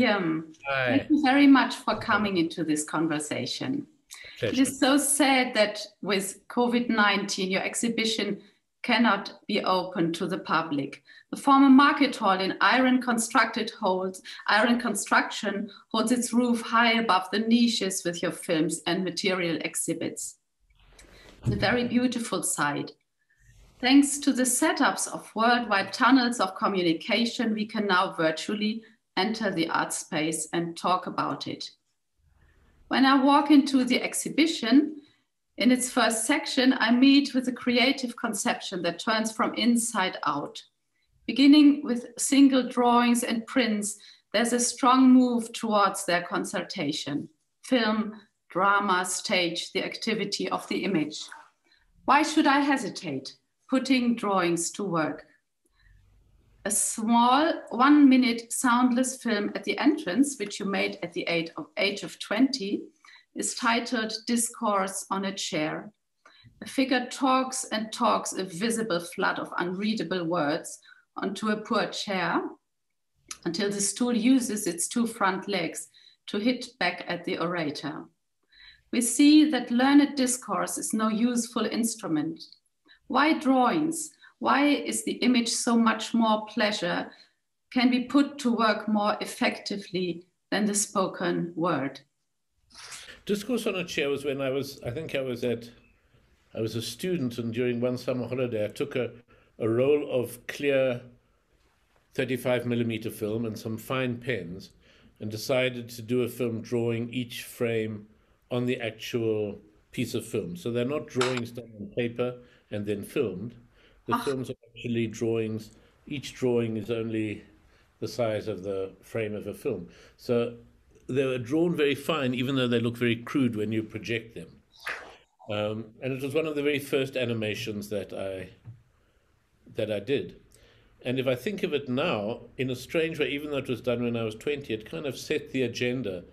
William. Thank Hi. you very much for coming into this conversation. It Pleasure. is so sad that with COVID-19, your exhibition cannot be open to the public. The former market hall in iron construction holds its roof high above the niches with your films and material exhibits. It's a very beautiful site. Thanks to the setups of worldwide tunnels of communication, we can now virtually enter the art space and talk about it. When I walk into the exhibition, in its first section, I meet with a creative conception that turns from inside out. Beginning with single drawings and prints, there's a strong move towards their consultation. Film, drama, stage, the activity of the image. Why should I hesitate putting drawings to work? A small 1-minute soundless film at the entrance, which you made at the age of 20, is titled Discourse on a Chair. A figure talks and talks a visible flood of unreadable words onto a poor chair until the stool uses its 2 front legs to hit back at the orator. We see that learned discourse is no useful instrument. Why drawings? Why is the image so much more pleasure, can be put to work more effectively than the spoken word? Discourse on a Chair was when I was a student, and during one summer holiday, I took a roll of clear 35mm film and some fine pens and decided to do a film drawing each frame on the actual piece of film. So they're not drawings done on paper and then filmed. The films are actually drawings. Each drawing is only the size of the frame of a film. So they were drawn very fine, even though they look very crude when you project them. And it was one of the very first animations that I did. And if I think of it now, in a strange way, even though it was done when I was 20, it kind of set the agenda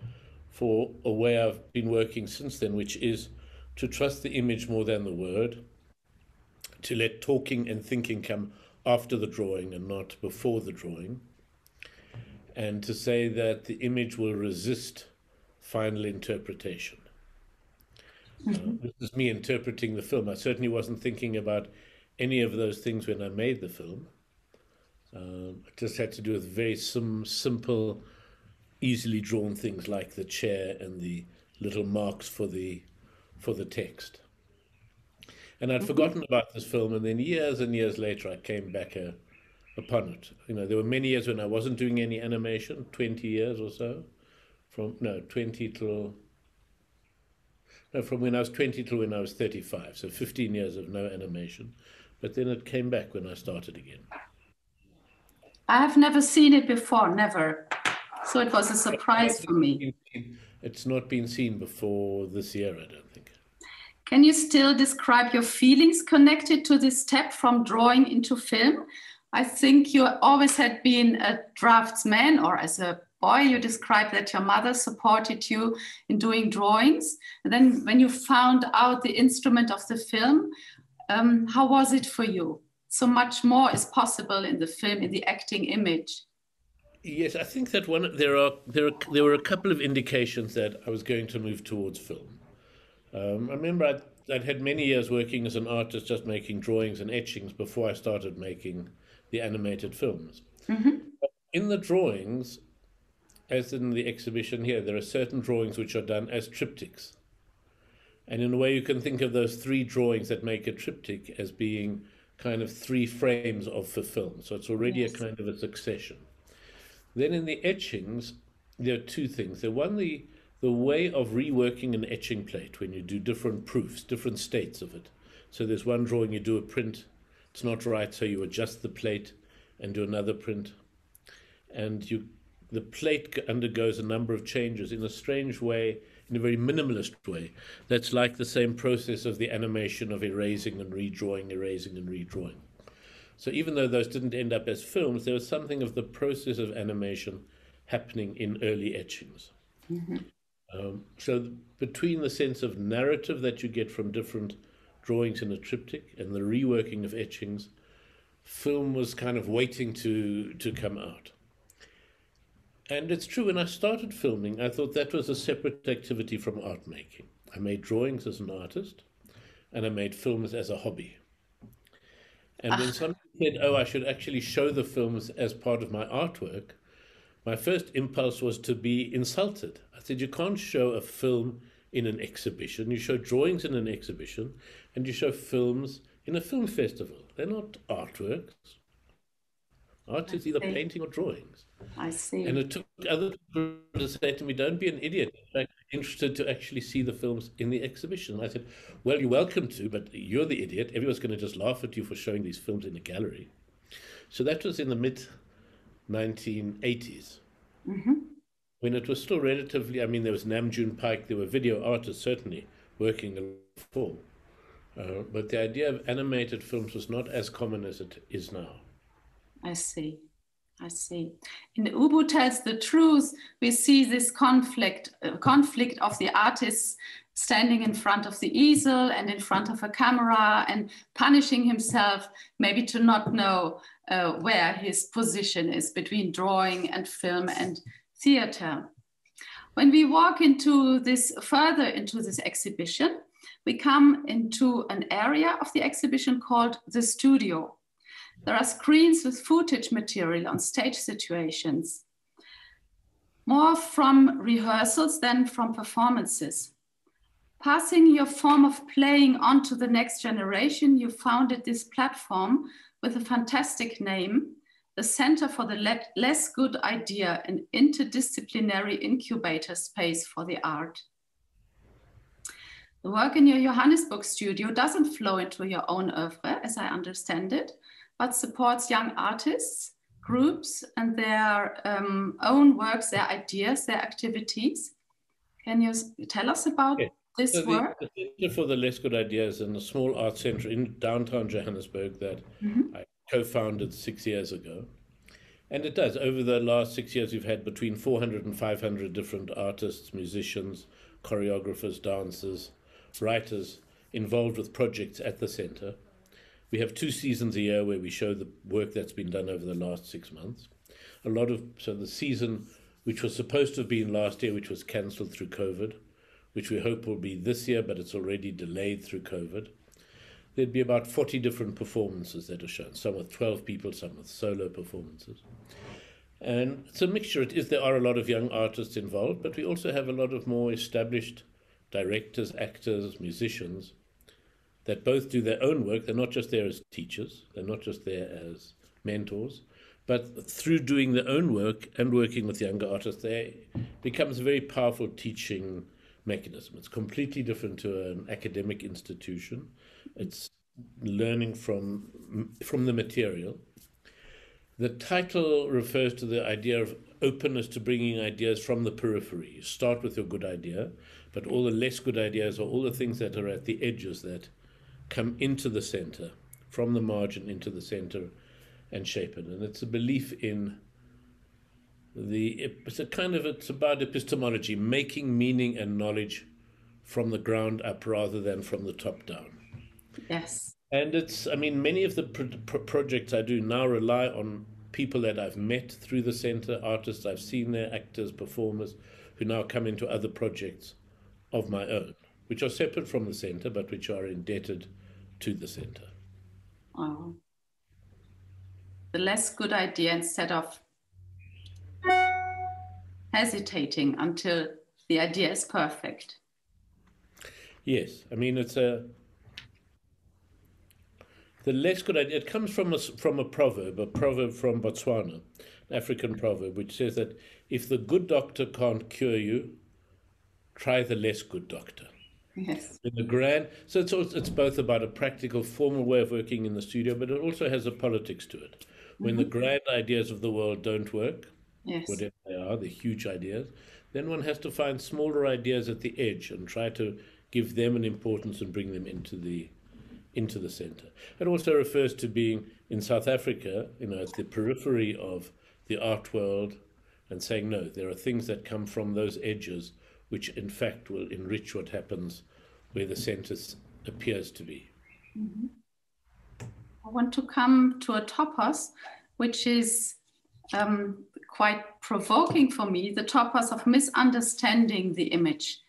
for a way I've been working since then, which is to trust the image more than the word, to let talking and thinking come after the drawing and not before the drawing, and to say that the image will resist final interpretation. This is me interpreting the film. I certainly wasn't thinking about any of those things when I made the film. It just had to do with very simple, easily drawn things like the chair and the little marks for the text. And I'd forgotten about this film, and then years and years later I came back upon it. You know, there were many years when I wasn't doing any animation, 20 years or so, from when I was 20 till when I was 35, so 15 years of no animation. But then it came back when I started again. I have never seen it before, never. So it was a surprise for me. It's not been seen before this year, I don't think. Can you still describe your feelings connected to this step from drawing into film? I think you always had been a draftsman, or as a boy, you described that your mother supported you in doing drawings. And then when you found out the instrument of the film, how was it for you? So much more is possible in the film, in the acting image. Yes, I think that there were a couple of indications that I was going to move towards film. I remember I'd had many years working as an artist, just making drawings and etchings before I started making the animated films. In the drawings, as in the exhibition here, there are certain drawings which are done as triptychs. And in a way, you can think of those 3 drawings that make a triptych as being kind of 3 frames of the film. So it's already a kind of a succession. Then in the etchings, there are 2 things. One, the way of reworking an etching plate when you do different proofs, different states of it. So there's one drawing, you do a print, it's not right, so you adjust the plate and do another print. And the plate undergoes a number of changes in a strange way, in a very minimalist way. That's like the same process of the animation of erasing and redrawing, erasing and redrawing. So even though those didn't end up as films, there was something of the process of animation happening in early etchings. So between the sense of narrative that you get from different drawings in a triptych and the reworking of etchings, film was kind of waiting to come out. And it's true, when I started filming, I thought that was a separate activity from art making. I made drawings as an artist, and I made films as a hobby. And when somebody said, oh, I should actually show the films as part of my artwork, my first impulse was to be insulted. I said, you can't show a film in an exhibition. You show drawings in an exhibition, and you show films in a film festival. They're not artworks. Art is either painting or drawings. I see. And it took other people to say to me, don't be an idiot. In fact, I'm interested to actually see the films in the exhibition. And I said, well, you're welcome to, but you're the idiot. Everyone's going to just laugh at you for showing these films in a gallery. So that was in the mid-1980s. When it was still relatively, I mean, there was Nam June Paik, there were video artists certainly working before. But the idea of animated films was not as common as it is now. I see. I see. In Ubu Tells the Truth, we see this conflict of the artist standing in front of the easel and in front of a camera and punishing himself, maybe to not know where his position is between drawing and film and theater. When we walk further into this exhibition, we come into an area of the exhibition called the studio. There are screens with footage material on stage situations, more from rehearsals than from performances. Passing your form of playing on to the next generation, you founded this platform with a fantastic name, the Center for the Less Good Idea, an interdisciplinary incubator space for the art. The work in your Johannesburg studio doesn't flow into your own oeuvre, as I understand it, but supports young artists, groups, and their own works, their ideas, their activities. Can you tell us about this work? The Center for the Less Good Ideas is a small art center in downtown Johannesburg that I co-founded 6 years ago. And it does. Over the last 6 years, we've had between 400 and 500 different artists, musicians, choreographers, dancers, writers involved with projects at the center. We have 2 seasons a year where we show the work that's been done over the last 6 months. So the season, which was supposed to have been last year, which was cancelled through COVID, which we hope will be this year, but it's already delayed through COVID. There'd be about 40 different performances that are shown, some with 12 people, some with solo performances. And it's a mixture. There are a lot of young artists involved, but we also have a lot of more established directors, actors, musicians, that both do their own work. They're not just there as teachers, they're not just there as mentors, but through doing their own work and working with younger artists, there becomes a very powerful teaching mechanism. It's completely different to an academic institution. It's learning from the material. The title refers to the idea of openness to bringing ideas from the periphery. You start with your good idea, but all the less good ideas are all the things that are at the edges that come into the center, from the margin into the center and shape it. And it's a belief in it's about epistemology, making meaning and knowledge from the ground up rather than from the top down. Yes. And many of the projects I do now rely on people that I've met through the center, artists I've seen there, actors, performers, who now come into other projects of my own, which are separate from the center, but which are indebted to the center. Oh. The less good idea, instead of hesitating until the idea is perfect. Yes, the less good idea, it comes from a proverb from Botswana, an African proverb, which says that if the good doctor can't cure you, try the less good doctor. Yes. So it's both about a practical, formal way of working in the studio, but it also has a politics to it. When the grand ideas of the world don't work, yes, whatever they are, the huge ideas, then one has to find smaller ideas at the edge and try to give them an importance and bring them into the center. It also refers to being in South Africa, at the periphery of the art world, and saying, no, there are things that come from those edges which in fact will enrich what happens where the center appears to be. I want to come to a topos, which is quite provoking for me, the topos of misunderstanding the image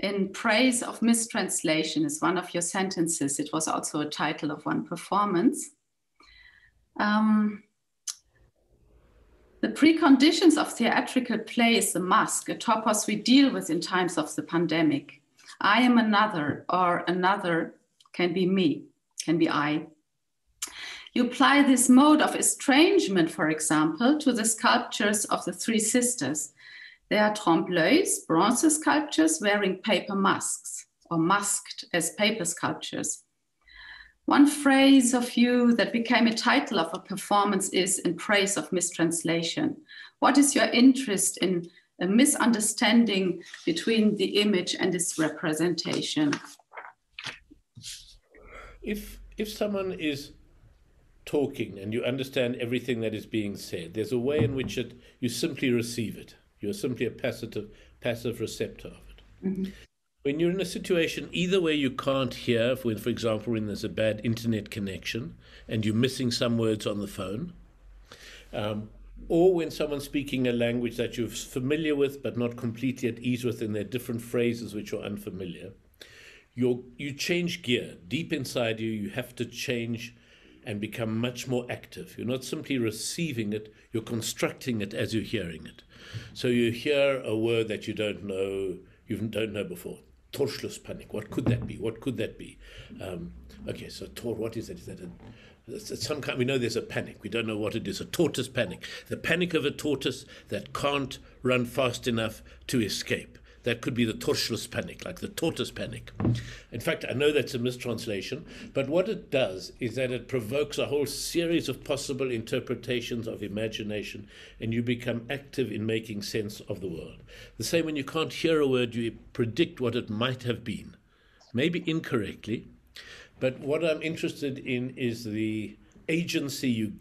in praise of mistranslation is one of your sentences. It was also a title of one performance. The preconditions of theatrical play is the mask, a topos we deal with in times of the pandemic. I am another, or another can be me, can be I. You apply this mode of estrangement, for example, to the sculptures of the three sisters. They are trompe-l'oeils, bronze sculptures wearing paper masks, or masked as paper sculptures. One phrase of you that became a title of a performance is in praise of mistranslation. What is your interest in a misunderstanding between the image and its representation? If someone is talking and you understand everything that is being said, there's a way in which you simply receive it. You're simply a passive receptor of it. Mm-hmm. When you're in a situation either where you can't hear, for example, when there's a bad internet connection and you're missing some words on the phone, or when someone's speaking a language that you're familiar with but not completely at ease with, and there are different phrases which are unfamiliar, you change gear. Deep inside you, you have to change and become much more active. You're not simply receiving it, you're constructing it as you're hearing it. So you hear a word that you don't know before. Torschlusspanik. What could that be? What could that be? Okay, so what is that? Is that it's some kind? We know there's a panic. We don't know what it is. A tortoise panic. The panic of a tortoise that can't run fast enough to escape. That could be the Torschlusspanik, like the tortoise panic. In fact, I know that's a mistranslation, but what it does is that it provokes a whole series of possible interpretations of imagination, and you become active in making sense of the world. The same when you can't hear a word, you predict what it might have been, maybe incorrectly, but what I'm interested in is the agency you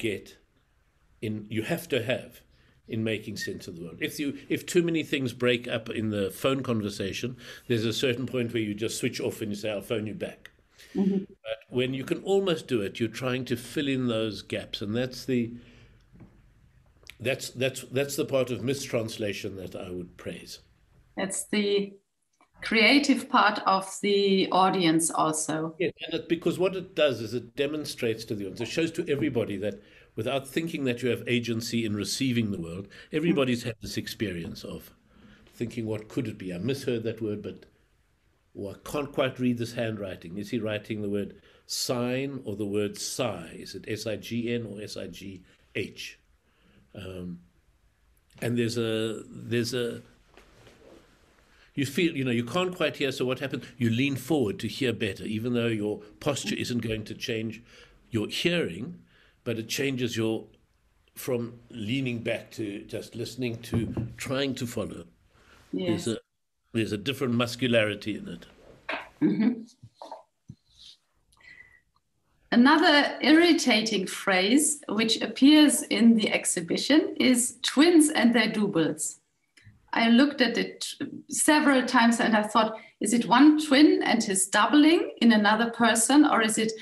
have to have in making sense of the world. If too many things break up in the phone conversation, there's a certain point where you just switch off and you say, I'll phone you back. Mm-hmm. But when you can almost do it, you're trying to fill in those gaps, and that's the part of mistranslation that I would praise. That's the creative part of the audience also. Yeah, and because what it does is it demonstrates to the audience, it shows to everybody that without thinking that you have agency in receiving the world, everybody's had this experience of thinking, what could it be? I misheard that word, but I can't quite read this handwriting. Is he writing the word sign or the word sigh? Is it S-I-G-N or S-I-G-H? And there's a you feel, you can't quite hear, so what happens? You lean forward to hear better, even though your posture isn't going to change your hearing, but it changes from leaning back to just listening to trying to follow. Yes. There's a different muscularity in it. Mm-hmm. Another irritating phrase which appears in the exhibition is twins and their doubles. I looked at it several times and I thought, is it one twin and his doubling in another person, or is it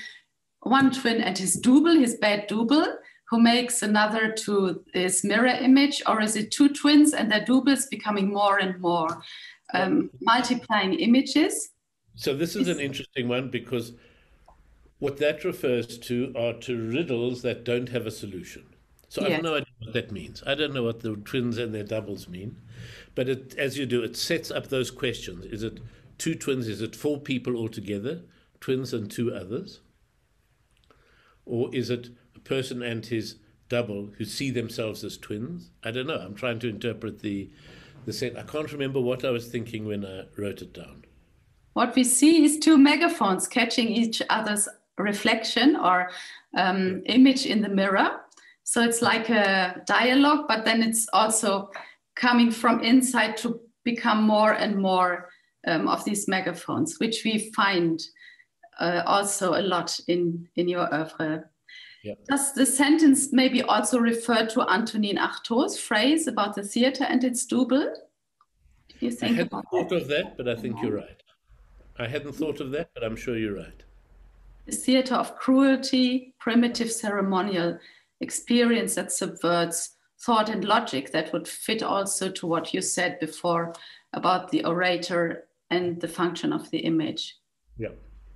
one twin and his double, his bad double, who makes another to his mirror image, or is it two twins and their doubles becoming more and more multiplying images? So this is an interesting one, because what that refers to are to riddles that don't have a solution. So yes. I have no idea what that means. I don't know what the twins and their doubles mean, but as you do, it sets up those questions. Is it two twins? Is it four people altogether, twins and two others? Or is it a person and his double who see themselves as twins? I don't know. I'm trying to interpret the set. I can't remember what I was thinking when I wrote it down. What we see is two megaphones catching each other's reflection or image in the mirror. So it's like a dialogue, but then it's also coming from inside to become more and more of these megaphones, which we find also a lot in your oeuvre. Yep. Does the sentence maybe also refer to Antonin Artaud's phrase about the theater and its double? Do you think I hadn't thought of that, but I think you're right. I hadn't thought of that, but I'm sure you're right. The theater of cruelty, primitive ceremonial experience that subverts thought and logic that would fit also to what you said before about the orator and the function of the image. Yeah.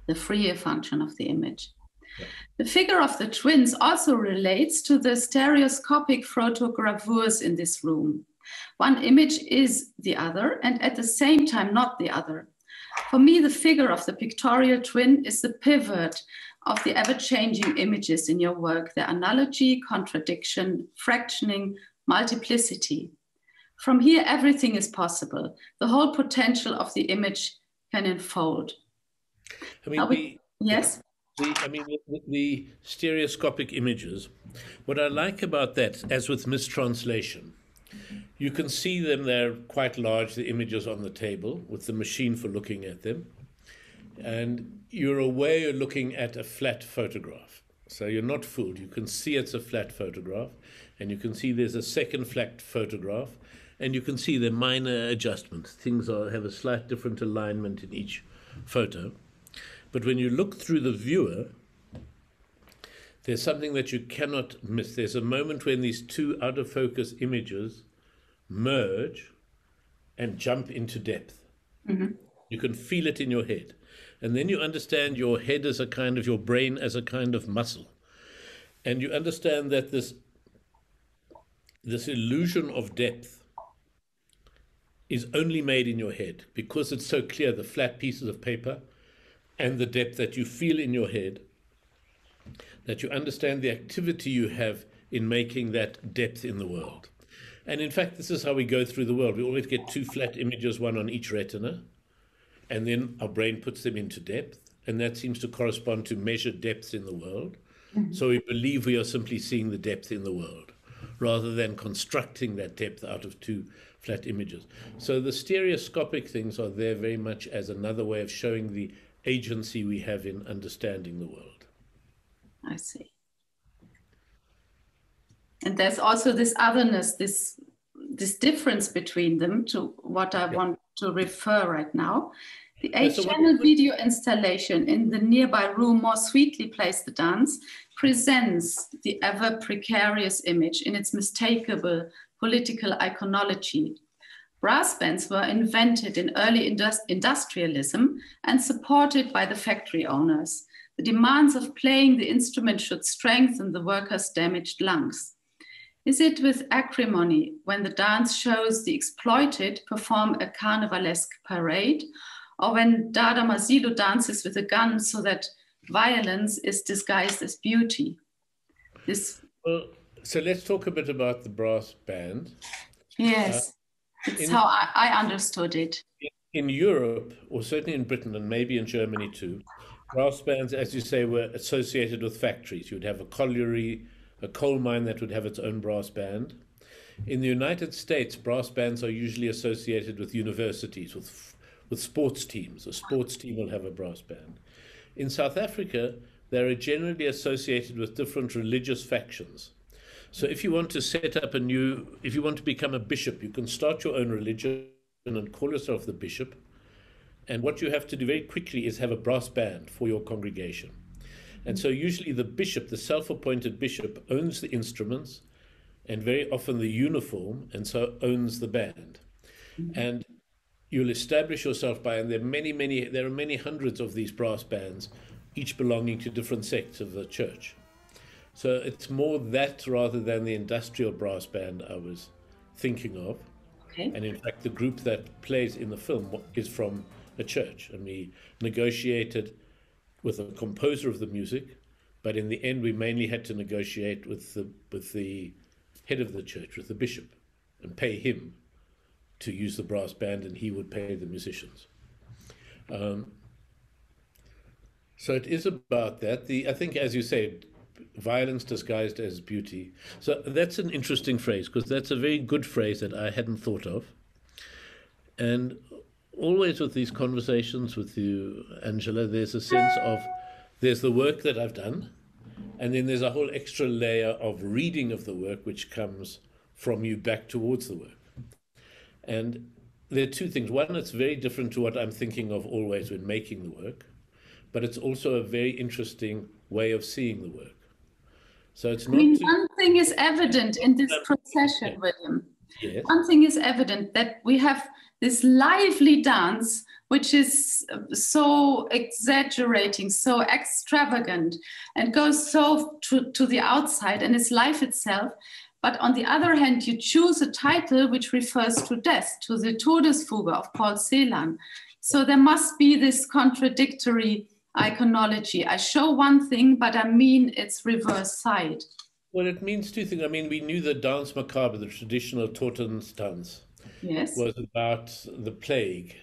The freer function of the image. Yeah. The figure of the twins also relates to the stereoscopic photogravures in this room. One image is the other, and at the same time not the other. For me, the figure of the pictorial twin is the pivot of the ever-changing images in your work, their analogy, contradiction, fractioning, multiplicity. From here, everything is possible. The whole potential of the image can unfold. I mean, yes? The stereoscopic images, what I like about that, as with mistranslation, you can see them, they're quite large, the images on the table, with the machine for looking at them. And you're aware you're looking at a flat photograph. So you're not fooled. You can see it's a flat photograph, and you can see there's a second flat photograph, and you can see the minor adjustments. Things have a slight different alignment in each photo. But when you look through the viewer, there's something that you cannot miss. There's a moment when these two out of focus images merge and jump into depth. Mm-hmm. You can feel it in your head. And then you understand your head as a kind of, your brain as a kind of muscle. And you understand that this illusion of depth is only made in your head because it's so clear, the flat pieces of paper and the depth that you feel in your head, that you understand the activity you have in making that depth in the world. And in fact, this is how we go through the world. We always get two flat images, one on each retina, and then our brain puts them into depth, and that seems to correspond to measured depths in the world. Mm-hmm. So we believe we are simply seeing the depth in the world, rather than constructing that depth out of two flat images. So the stereoscopic things are there very much as another way of showing the agency we have in understanding the world. I see. And there's also this otherness, this difference between them, to what I want to refer right now. The 8-channel video installation in the nearby room, More Sweetly Plays the Dance, presents the ever precarious image in its mistakable political iconology. Brass bands were invented in early industrialism and supported by the factory owners. The demands of playing the instrument should strengthen the workers' damaged lungs. Is it with acrimony when the dance shows the exploited perform a carnivalesque parade, or when Dada Masilo dances with a gun so that violence is disguised as beauty? So let's talk a bit about the brass band. Yes, it's how I understood it. In Europe, or certainly in Britain and maybe in Germany too, brass bands, as you say, were associated with factories. You'd have a colliery, a coal mine that would have its own brass band. In the United States, brass bands are usually associated with universities, with sports teams. A sports team will have a brass band. In South Africa, they are generally associated with different religious factions. So if you want to set up if you want to become a bishop, you can start your own religion and call yourself the bishop. And what you have to do very quickly is have a brass band for your congregation. And so usually the bishop, the self-appointed bishop, owns the instruments and very often the uniform, and so owns the band. And you'll establish yourself and there are many hundreds of these brass bands, each belonging to different sects of the church. So it's more that rather than the industrial brass band I was thinking of. Okay. And in fact, the group that plays in the film is from a church, and we negotiated with the composer of the music, but in the end we mainly had to negotiate with the head of the church, with the bishop, and pay him to use the brass band, and he would pay the musicians. So it is about that. I think, as you say, violence disguised as beauty. So that's an interesting phrase, because that's a very good phrase that I hadn't thought of. And always with these conversations with you, Angela, there's a sense of, there's the work that I've done, and then there's a whole extra layer of reading of the work which comes from you back towards the work. And there are two things. One, it's very different to what I'm thinking of always when making the work, but it's also a very interesting way of seeing the work. So it's I not. mean, one thing is evident in this procession, William. Yes. One thing is evident, that we have this lively dance, which is so exaggerating, so extravagant, and goes so to the outside and is life itself. But on the other hand, you choose a title which refers to death, to the Todesfuge of Paul Celan. So there must be this contradictory iconology. I show one thing, but I mean its reverse side. Well, it means two things. I mean, we knew the dance macabre, the traditional Tortons dance, Yes. was about the plague.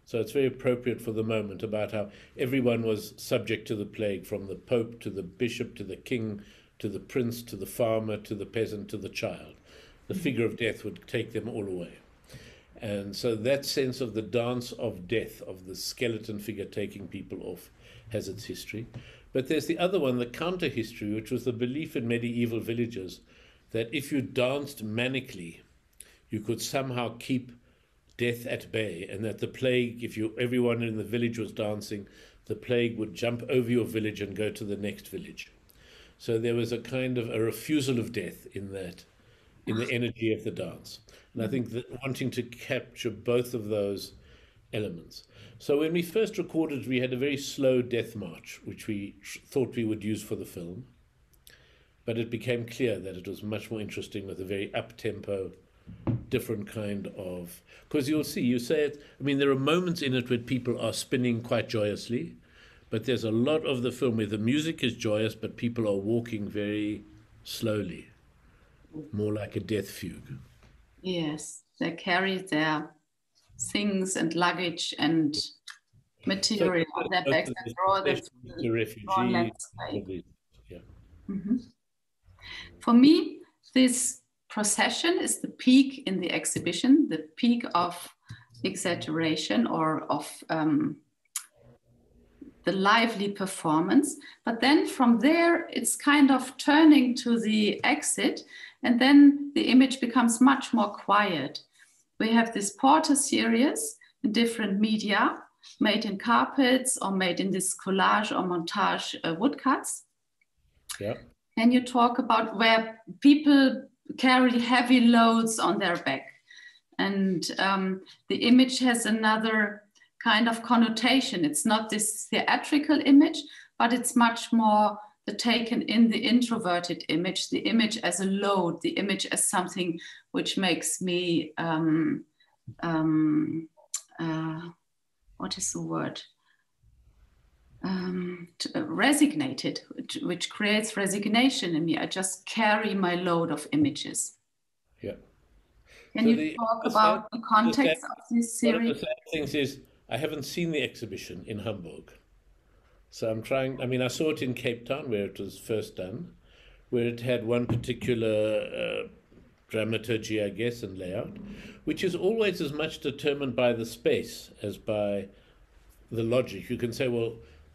So it's very appropriate for the moment, about how everyone was subject to the plague, from the Pope to the bishop to the king to the prince to the farmer to the peasant to the child. The figure of death would take them all away. And so that sense of the dance of death, of the skeleton figure taking people off, has its history. But there's the other one, the counter history, which was the belief in medieval villages that if you danced manically, you could somehow keep death at bay, and that the plague, if everyone in the village was dancing, the plague would jump over your village and go to the next village. So there was a kind of a refusal of death in that, in the energy of the dance. And I think that wanting to capture both of those elements. So when we first recorded, we had a very slow death march, which we thought we would use for the film. But it became clear that it was much more interesting with a very up-tempo, different kind of... Because you'll see, you say it, I mean, there are moments in it where people are spinning quite joyously, but there's a lot of the film where the music is joyous, but people are walking very slowly, more like a death fugue. Yes, they carry their things and luggage and material on their backs and draw them to the refugee. Yeah. Mm-hmm. For me, this procession is the peak in the exhibition, the peak of exaggeration or of the lively performance. But then from there, it's kind of turning to the exit, and then the image becomes much more quiet. We have this Porter series in different media, made in carpets or made in this collage or montage woodcuts. Yeah. And you talk about where people carry heavy loads on their back. And the image has another kind of connotation. It's not this theatrical image, but it's much more the taken in the introverted image, the image as a load, the image as something which makes me, what is the word? Resignated, which creates resignation in me. I just carry my load of images. Yeah. Can you talk about the context of this series? One of the sad things is I haven't seen the exhibition in Hamburg. So I'm trying, I mean, I saw it in Cape Town where it was first done, where it had one particular dramaturgy, I guess, and layout, which is always as much determined by the space as by the logic. You can say, well,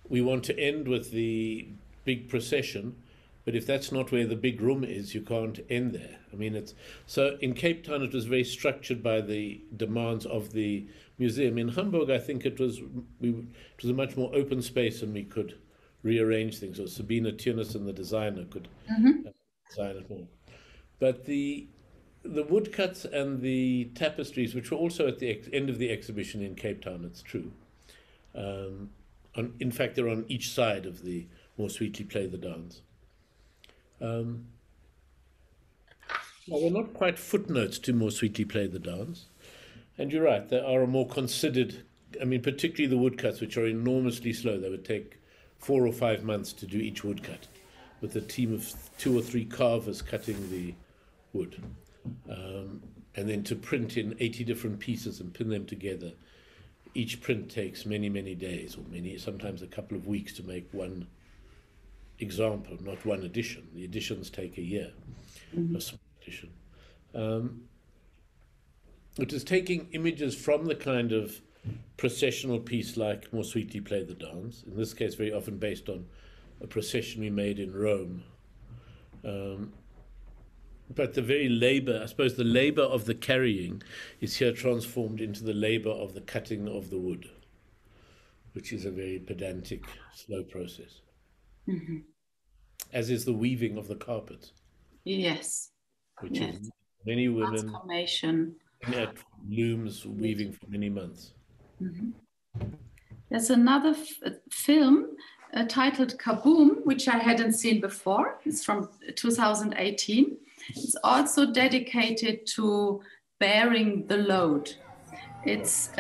we want to end with the big procession, but if that's not where the big room is, you can't end there. I mean, it's so in Cape Town, it was very structured by the demands of the museum. In Hamburg, I think it was a much more open space, and we could rearrange things. Or Sabina Tiernissen, the designer, could design it more. But the woodcuts and the tapestries, which were also at the end of the exhibition in Cape Town, it's true. In fact, they're on each side of the More Sweetly Play the Dance. Well, they're not quite footnotes to More Sweetly Play the Dance. And you're right, they are a more considered, I mean, particularly the woodcuts, which are enormously slow. They would take 4 or 5 months to do each woodcut, with a team of 2 or 3 carvers cutting the wood. And then to print in 80 different pieces and pin them together. Each print takes many, many days, or sometimes a couple of weeks to make one example, not one edition. The editions take a year, a small edition. It is taking images from the kind of processional piece like More Sweetly Play the Dance, in this case very often based on a procession we made in Rome. But the very labor, I suppose the labor of the carrying is here transformed into the labor of the cutting of the wood, which is a very pedantic, slow process. as is the weaving of the carpet. Yes. Which yes. is many women transformation at looms weaving for many months. Mm-hmm. There's another film titled Kaboom, which I hadn't seen before. It's from 2018. It's also dedicated to bearing the load. It's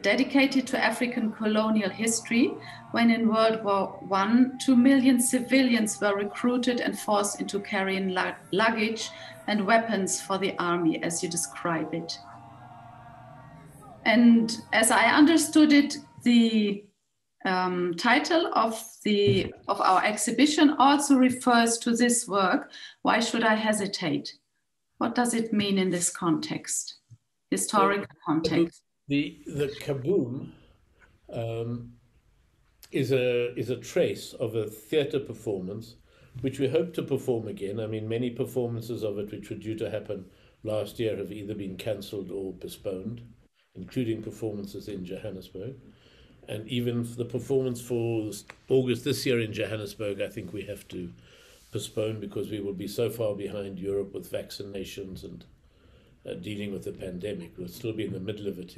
dedicated to African colonial history, when in World War I, 2 million civilians were recruited and forced into carrying luggage and weapons for the army, as you describe it. And as I understood it, the title of our exhibition also refers to this work, Why Should I Hesitate? What does it mean in this context, historical context? The Kaboom is a trace of a theatre performance, which we hope to perform again. I mean, many performances of it which were due to happen last year have either been cancelled or postponed, including performances in Johannesburg. And even the performance for August this year in Johannesburg, I think we have to postpone because we will be so far behind Europe with vaccinations and dealing with the pandemic. We'll still be in the middle of it.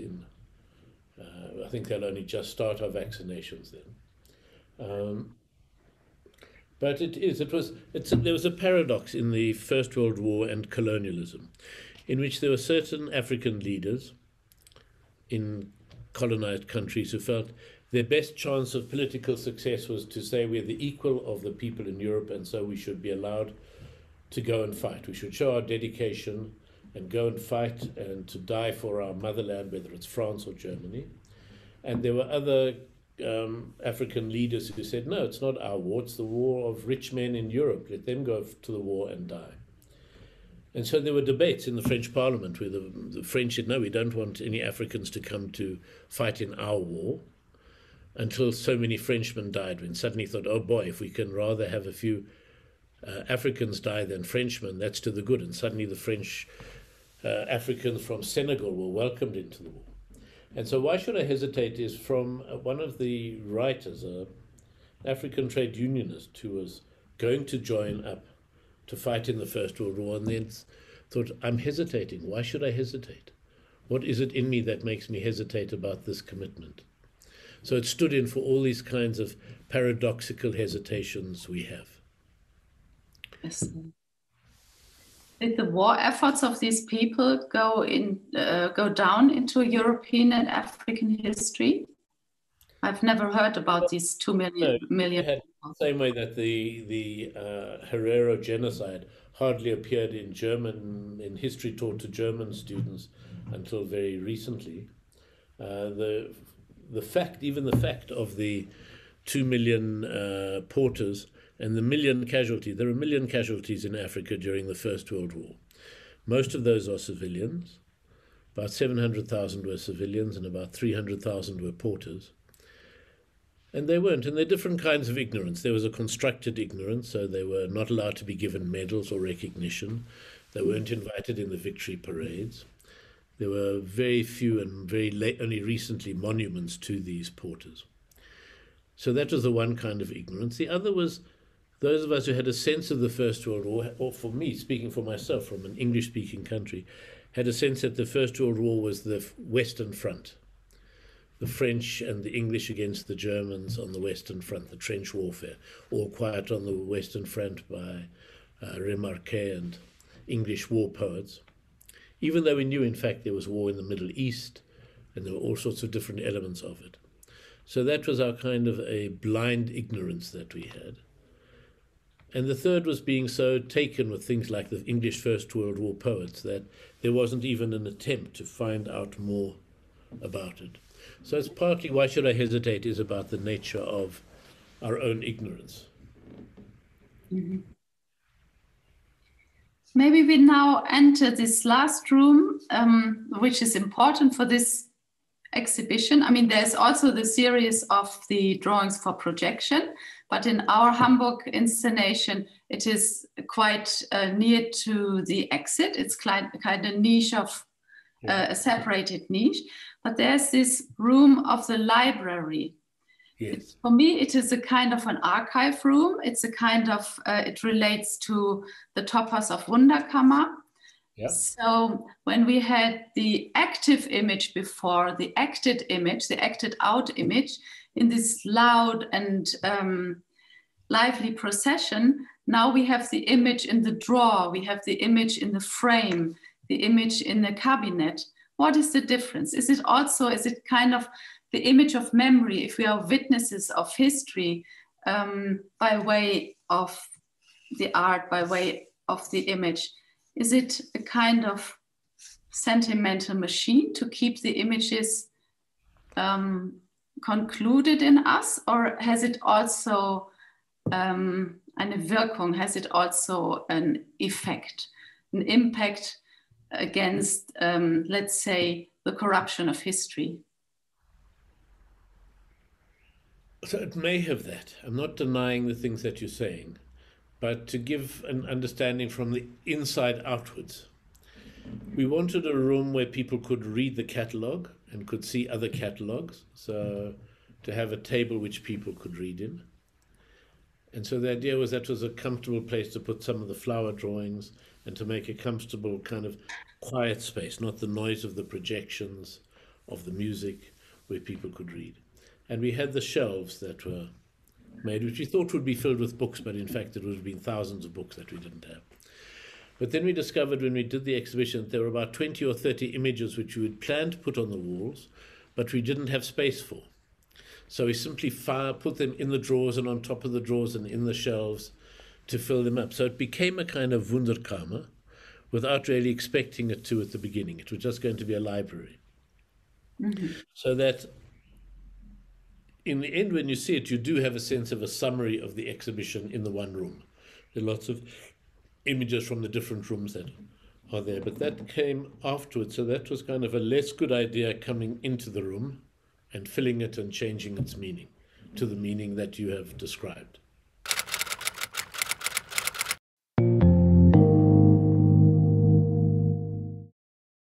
I think they'll only just start our vaccinations then. But there was a paradox in the First World War and colonialism, in which there were certain African leaders in colonized countries who felt their best chance of political success was to say we're the equal of the people in Europe, and so we should be allowed to go and fight. We should show our dedication and go and fight and to die for our motherland, whether it's France or Germany. And there were other African leaders who said, no, it's not our war, it's the war of rich men in Europe. Let them go to the war and die. And so there were debates in the French Parliament where the French said, no, we don't want any Africans to come to fight in our war, until so many Frenchmen died, when suddenly thought, oh boy, if we can rather have a few Africans die than Frenchmen, that's to the good. And suddenly the French Africans from Senegal were welcomed into the war. And so Why Should I Hesitate is from one of the writers, an African trade unionist who was going to join up to fight in the First World War, and then thought, I'm hesitating. Why should I hesitate? What is it in me that makes me hesitate about this commitment? So it stood in for all these kinds of paradoxical hesitations we have. Yes. Did the war efforts of these people go down into European and African history? I've never heard about these 2 million. The same way that the Herero genocide hardly appeared in history taught to German students until very recently. The fact of the 2 million porters and the million casualties. There are 1 million casualties in Africa during the First World War. Most of those are civilians. About 700,000 were civilians and about 300,000 were porters. And they weren't, and there are different kinds of ignorance. There was a constructed ignorance, so they were not allowed to be given medals or recognition. They weren't invited in the victory parades. There were very few and very late, only recently, monuments to these porters. So that was the one kind of ignorance. The other was those of us who had a sense of the First World War, or for me, speaking for myself from an English-speaking country, had a sense that the First World War was the Western Front. The French and the English against the Germans on the Western Front, the trench warfare, all quiet on the Western Front by Remarque and English war poets. Even though we knew, in fact, there was war in the Middle East, and there were all sorts of different elements of it. So that was our kind of a blind ignorance that we had. And the third was being so taken with things like the English First World War poets that there wasn't even an attempt to find out more about it. So it's partly Why Should I Hesitate is about the nature of our own ignorance. Mm-hmm. Maybe we now enter this last room, which is important for this exhibition. I mean, there's also the series of the drawings for projection, but in our Hamburg installation, it is quite near to the exit. It's kind of niche of a separated niche, but there's this room of the library. Yes. For me, it is a kind of an archive room. It's a kind of, it relates to the Topaz of Wunderkammer. Yeah. So when we had the active image before, the acted image, the acted out image, in this loud and lively procession, now we have the image in the drawer, we have the image in the frame, the image in the cabinet. What is the difference? Is it kind of the image of memory, if we are witnesses of history by way of the art, by way of the image? Is it a kind of sentimental machine to keep the images concluded in us, or has it also eine Wirkung, has it also an effect, an impact against, let's say, the corruption of history? So it may have that. I'm not denying the things that you're saying, but to give an understanding from the inside outwards. We wanted a room where people could read the catalogue and could see other catalogues, so to have a table which people could read in. And so the idea was that was a comfortable place to put some of the flower drawings and to make a comfortable kind of quiet space, not the noise of the projections, of the music, where people could read. And we had the shelves that were made, which we thought would be filled with books, but in fact it would have been thousands of books that we didn't have. But then we discovered when we did the exhibition that there were about 20 or 30 images which we had planned to put on the walls, but we didn't have space for. So we simply put them in the drawers and on top of the drawers and in the shelves to fill them up. So it became a kind of Wunderkammer without really expecting it to at the beginning. It was just going to be a library. Mm-hmm. So that in the end, when you see it, you do have a sense of a summary of the exhibition in the one room. There are lots of images from the different rooms that are there, but that came afterwards. So that was kind of a less good idea coming into the room and filling it and changing its meaning to the meaning that you have described.